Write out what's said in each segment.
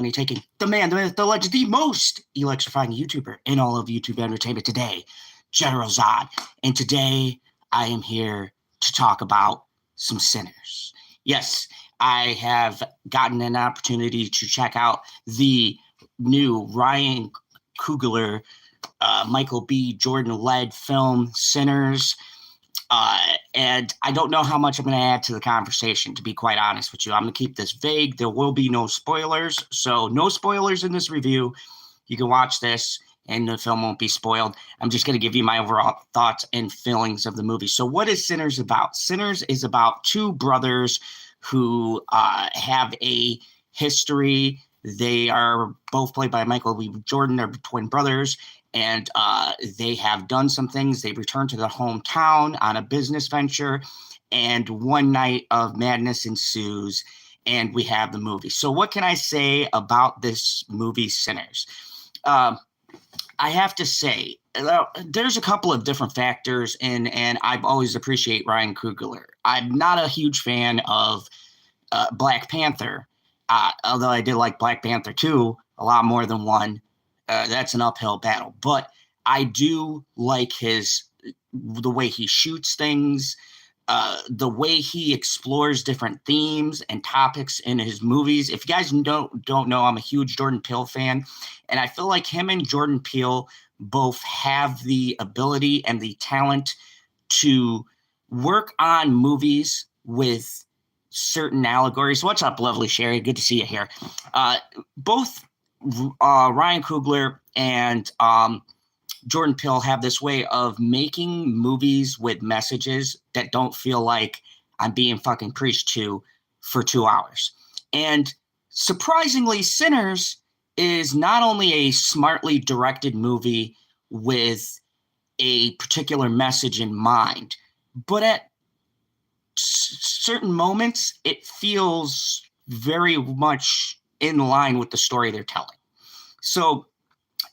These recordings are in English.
taking the man, the myth, the legend, the most electrifying YouTuber in all of YouTube entertainment today, General Zod. And today I am here to talk about some sinners. Yes, I have gotten an opportunity to check out the new Ryan Coogler, Michael B. Jordan-led film, Sinners. And I don't know how much I'm going to add to the conversation, to be quite honest with you. I'm going to keep this vague. There will be no spoilers. So no spoilers in this review. You can watch this and the film won't be spoiled. I'm just going to give you my overall thoughts and feelings of the movie. So what is Sinners about? Sinners is about two brothers who have a history. They are both played by Michael B. Jordan. They're twin brothers. And they have done some things. They return to their hometown on a business venture, and one night of madness ensues, and we have the movie. So what can I say about this movie, Sinners? I have to say, there's a couple of different factors, and I've always appreciate Ryan Coogler. I'm not a huge fan of Black Panther, although I did like Black Panther 2 a lot more than 1. That's an uphill battle, but I do like the way he shoots things, the way he explores different themes and topics in his movies. If you guys don't know, I'm a huge Jordan Peele fan, and I feel like him and Jordan Peele both have the ability and the talent to work on movies with certain allegories. What's up, lovely Sherry? Good to see you here. Both Ryan Coogler and Jordan Peele have this way of making movies with messages that don't feel like I'm being fucking preached to for 2 hours. And surprisingly, Sinners is not only a smartly directed movie with a particular message in mind, but at certain moments, it feels very much in line with the story they're telling. So,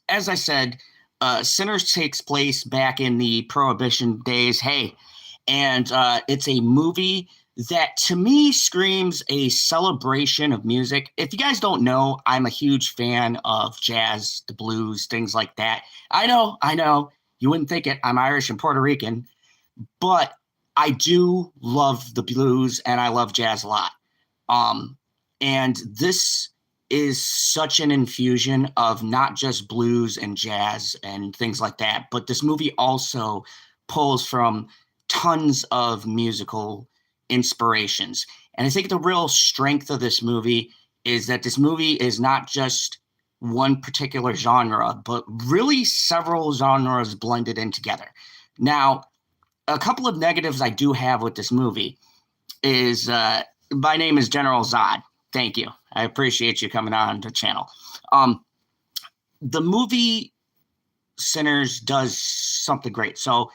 as I said, Sinners takes place back in the Prohibition days. And it's a movie that to me screams a celebration of music. If you guys don't know, I'm a huge fan of jazz, the blues, things like that. I know, you wouldn't think it. I'm Irish and Puerto Rican, but I do love the blues and I love jazz a lot. And this is such an infusion of not just blues and jazz and things like that, but this movie also pulls from tons of musical inspirations. And I think the real strength of this movie is that this movie is not just one particular genre, but really several genres blended in together. Now, a couple of negatives I do have with this movie is my name is General Zod. Thank you. I appreciate you coming on the channel. The movie Sinners does something great. So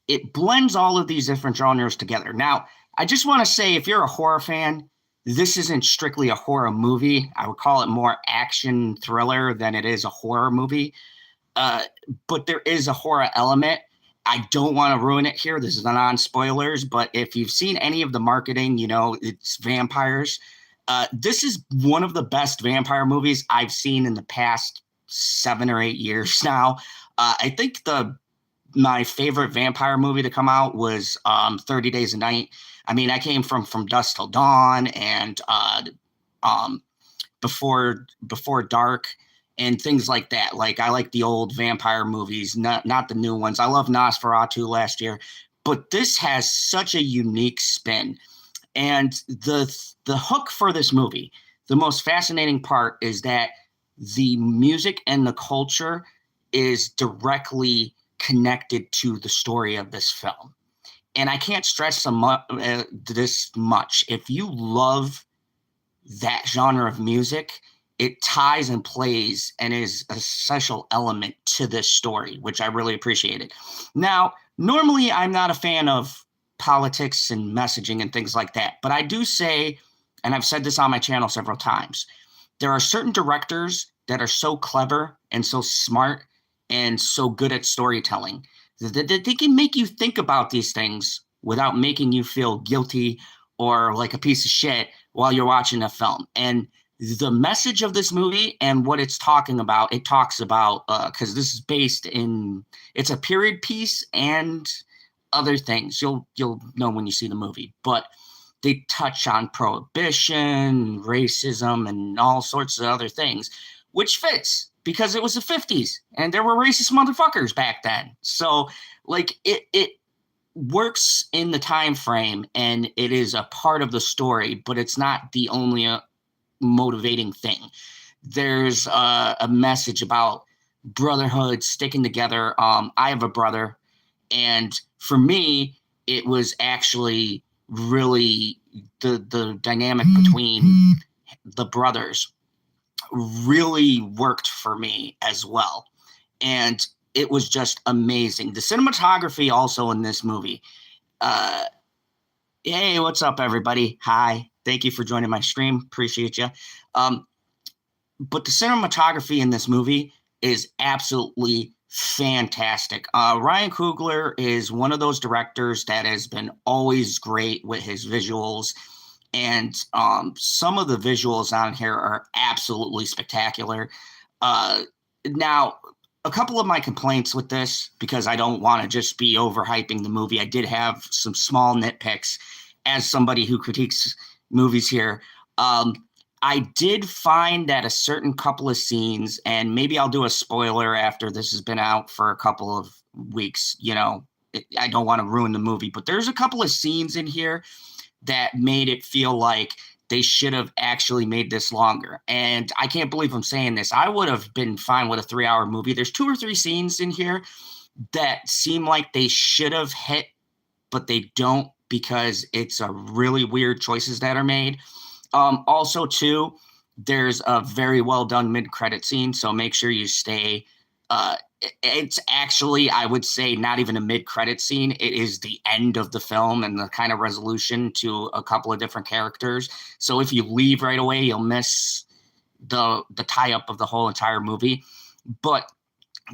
it blends all of these different genres together. Now, I just want to say, if you're a horror fan, this isn't strictly a horror movie. I would call it more action thriller than it is a horror movie. But there is a horror element. I don't want to ruin it here. This is non-spoilers, but if you've seen any of the marketing, it's vampires. This is one of the best vampire movies I've seen in the past 7 or 8 years now. I think my favorite vampire movie to come out was 30 Days a Night. I mean, I came from Dusk Till Dawn and Before Dark and things like that. Like, I like the old vampire movies, not the new ones. I love Nosferatu last year, but this has such a unique spin. And the hook for this movie, the most fascinating part is that the music and the culture is directly connected to the story of this film. And I can't stress this much. If you love that genre of music, it ties and plays and is an essential element to this story, which I really appreciated. Now, normally I'm not a fan of politics and messaging and things like that, but I do say, and I've said this on my channel several times, there are certain directors that are so clever and so smart and so good at storytelling that they can make you think about these things without making you feel guilty or like a piece of shit while you're watching a film. And The message of this movie and what it's talking about, it talks about, because this is based in, it's a period piece and other things. You'll know when you see the movie, but they touch on prohibition, racism, and all sorts of other things, which fits because it was the 50s and there were racist motherfuckers back then. So like it works in the time frame and it is a part of the story, but it's not the only motivating thing. There's a message about brotherhood, sticking together. I have a brother, and for me, it was actually really the dynamic between the brothers really worked for me as well. And it was just amazing. The cinematography also in this movie. Uh, hey, what's up, everybody? Hi. Thank you for joining my stream. Appreciate you. But the cinematography in this movie is absolutely fantastic. Ryan Coogler is one of those directors that has been always great with his visuals. And some of the visuals on here are absolutely spectacular. Now, a couple of my complaints with this, because I don't want to just be overhyping the movie, I did have some small nitpicks as somebody who critiques movies here. I did find that a certain couple of scenes, and maybe I'll do a spoiler after this has been out for a couple of weeks, I don't want to ruin the movie, but there's a couple of scenes in here that made it feel like they should have actually made this longer. And I can't believe I'm saying this. I would have been fine with a 3-hour movie. There's 2 or 3 scenes in here that seem like they should have hit, but they don't because it's a really weird choices that are made. Also, too, there's a very well done mid-credit scene, so make sure you stay. It's actually, I would say, not even a mid-credit scene. It is the end of the film and the kind of resolution to a couple of different characters. So if you leave right away, you'll miss the tie-up of the whole entire movie. But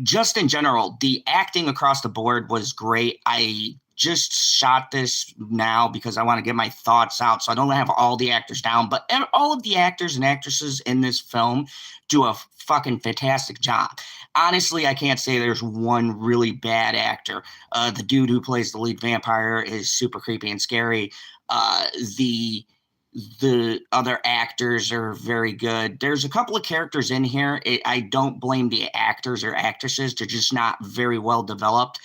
just in general, the acting across the board was great. I just shot this now because I want to get my thoughts out, so I don't have all the actors down, but all of the actors and actresses in this film do a fucking fantastic job. Honestly, I can't say there's one really bad actor. The dude who plays the lead vampire is super creepy and scary. The other actors are very good. There's a couple of characters in here. I don't blame the actors or actresses. They're just not very well developed.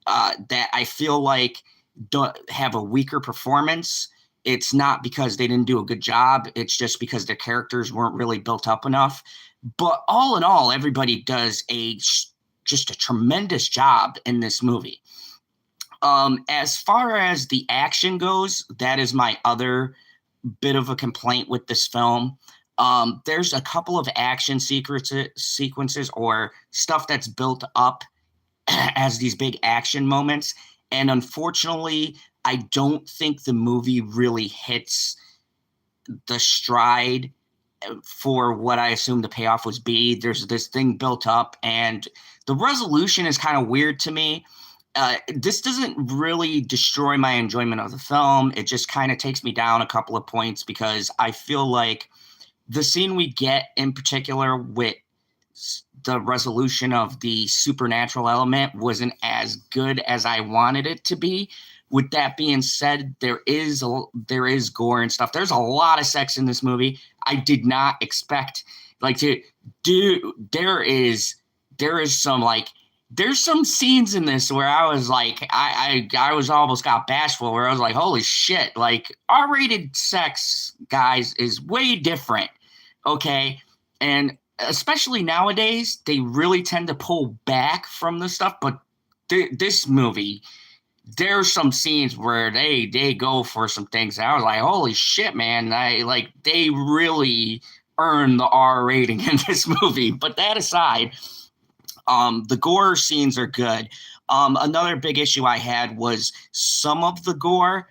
That I feel like don't have a weaker performance. It's not because they didn't do a good job. It's just because their characters weren't really built up enough. But all in all, everybody does just a tremendous job in this movie. As far as the action goes, that is my other bit of a complaint with this film. There's a couple of action sequences or stuff that's built up as these big action moments. And unfortunately, I don't think the movie really hits the stride for what I assume the payoff was be. There's this thing built up, and the resolution is kind of weird to me. This doesn't really destroy my enjoyment of the film. It just kind of takes me down a couple of points because I feel like the scene we get in particular with the resolution of the supernatural element wasn't as good as I wanted it to be. With that being said, there is gore and stuff. There's a lot of sex in this movie. I did not expect to do. There's some scenes in this where I was like, I was almost got bashful where I was like, holy shit, like R-rated sex, guys, is way different. Okay. And especially nowadays, they really tend to pull back from the stuff. But this movie, there's some scenes where they go for some things. And I was like, holy shit, man. They really earn the R rating in this movie. But that aside, the gore scenes are good. Another big issue I had was some of the gore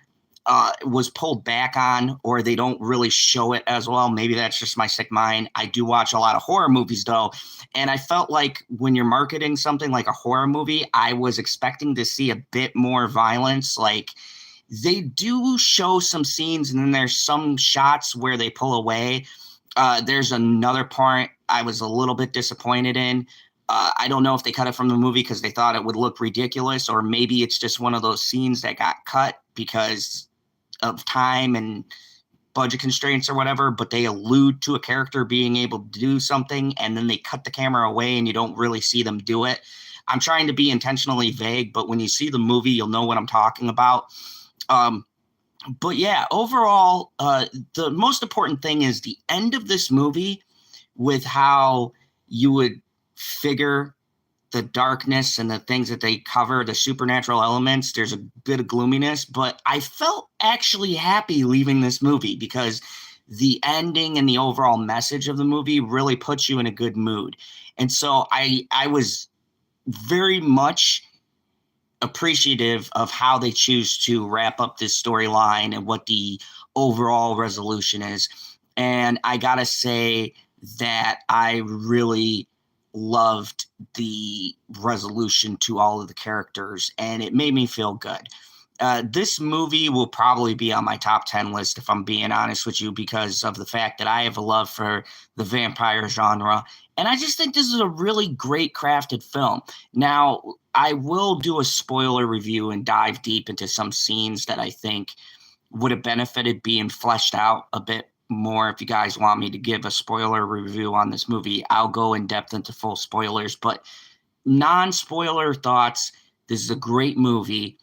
was pulled back on, or they don't really show it as well. Maybe that's just my sick mind. I do watch a lot of horror movies, though, and I felt like when you're marketing something like a horror movie, I was expecting to see a bit more violence. Like, they do show some scenes, and then there's some shots where they pull away. There's another part I was a little bit disappointed in. I don't know if they cut it from the movie because they thought it would look ridiculous, or maybe it's just one of those scenes that got cut because of time and budget constraints or whatever, but they allude to a character being able to do something and then they cut the camera away and you don't really see them do it. I'm trying to be intentionally vague, but when you see the movie, you'll know what I'm talking about. But yeah, overall, the most important thing is the end of this movie with how you would figure the darkness and the things that they cover, the supernatural elements. There's a bit of gloominess, but I felt actually happy leaving this movie because the ending and the overall message of the movie really puts you in a good mood. And so I was very much appreciative of how they choose to wrap up this storyline and what the overall resolution is. And I gotta say that I really loved the resolution to all of the characters, and it made me feel good. This movie will probably be on my top 10 list, if I'm being honest with you, because of the fact that I have a love for the vampire genre. And I just think this is a really great crafted film. Now, I will do a spoiler review and dive deep into some scenes that I think would have benefited being fleshed out a bit more. If you guys want me to give a spoiler review on this movie, I'll go in depth into full spoilers. But non-spoiler thoughts, this is a great movie.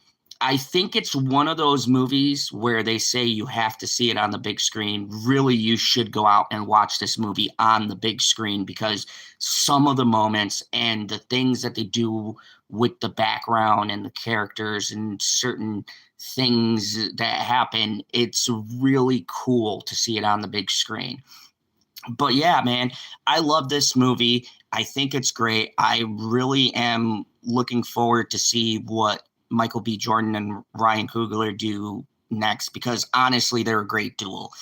I think it's one of those movies where they say you have to see it on the big screen. Really, you should go out and watch this movie on the big screen because some of the moments and the things that they do with the background and the characters and certain things that happen, it's really cool to see it on the big screen. But yeah, man, I love this movie. I think it's great. I really am looking forward to see what Michael B. Jordan and Ryan Coogler do next because honestly, they're a great duel.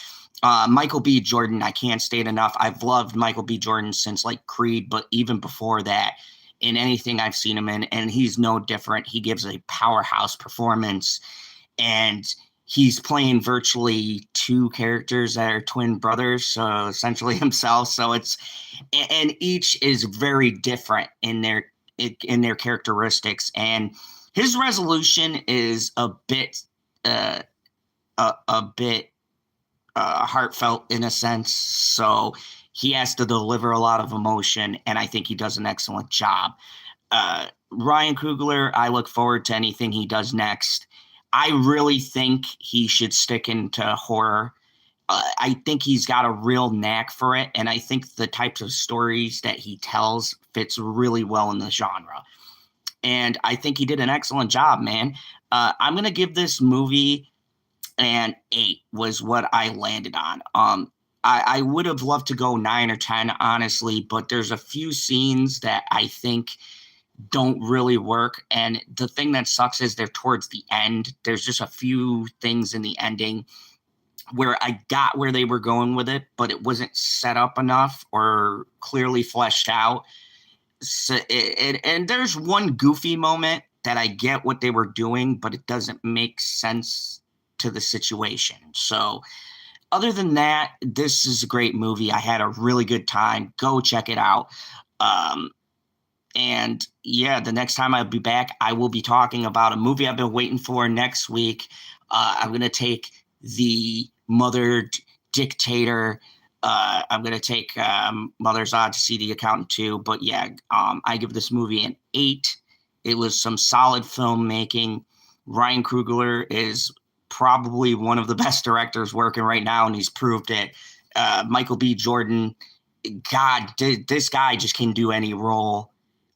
Michael B. Jordan, I can't state enough. I've loved Michael B. Jordan since like Creed, but even before that, in anything I've seen him in, and he's no different. He gives a powerhouse performance, and he's playing virtually two characters that are twin brothers, so essentially himself. So it's and each is very different in their characteristics, and his resolution is a bit a bit heartfelt in a sense. So he has to deliver a lot of emotion, and I think he does an excellent job. Ryan Coogler, I look forward to anything he does next. I really think he should stick into horror. I think he's got a real knack for it, and I think the types of stories that he tells fits really well in the genre. And I think he did an excellent job, man. I'm gonna give this movie an 8 was what I landed on. I would have loved to go 9 or 10, honestly, but there's a few scenes that I think don't really work. And the thing that sucks is they're towards the end. There's just a few things in the ending where I got where they were going with it, but it wasn't set up enough or clearly fleshed out. So and there's one goofy moment that I get what they were doing, but it doesn't make sense to the situation. So other than that, this is a great movie. I had a really good time. Go check it out. And yeah, the next time I'll be back, I will be talking about a movie I've been waiting for next week. I'm going to take the Mother Dictator. I'm going to take Mother's Odd to see The Accountant too. But yeah, I give this movie an 8. It was some solid filmmaking. Ryan Coogler is probably one of the best directors working right now, and he's proved it. Michael B. Jordan, God, this guy just can do any role.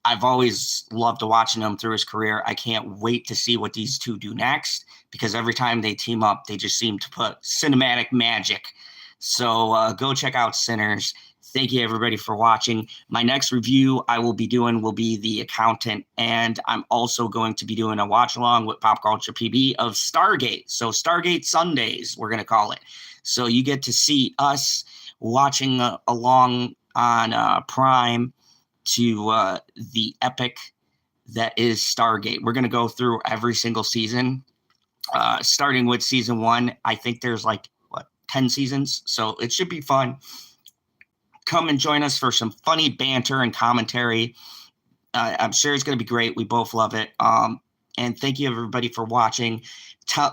I've always loved watching him through his career. I can't wait to see what these two do next because every time they team up, they just seem to put cinematic magic. So go check out Sinners. Thank you, everybody, for watching. My next review I will be doing will be The Accountant, and I'm also going to be doing a watch-along with Pop Culture PB of Stargate. So Stargate Sundays, we're going to call it. So you get to see us watching along on Prime to the epic that is Stargate. We're going to go through every single season, starting with season 1. I think there's like, 10 seasons, so it should be fun. Come and join us for some funny banter and commentary. I'm sure it's going to be great. We both love it. And thank you, everybody, for watching.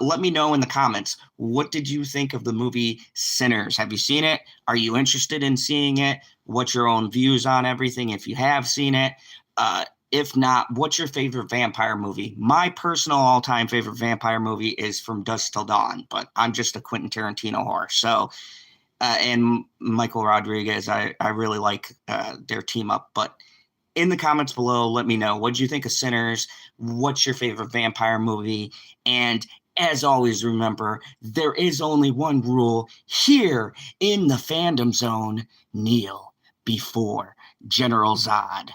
Let me know in the comments, what did you think of the movie Sinners? Have you seen it? Are you interested in seeing it? What's your own views on everything if you have seen it? If not, what's your favorite vampire movie? My personal all-time favorite vampire movie is From Dusk Till Dawn, but I'm just a Quentin Tarantino whore. So, and Michael Rodriguez, I really like their team up. But in the comments below, let me know, what did you think of Sinners? What's your favorite vampire movie? And as always, remember, there is only one rule here in the Fandom Zone: kneel before General Zod.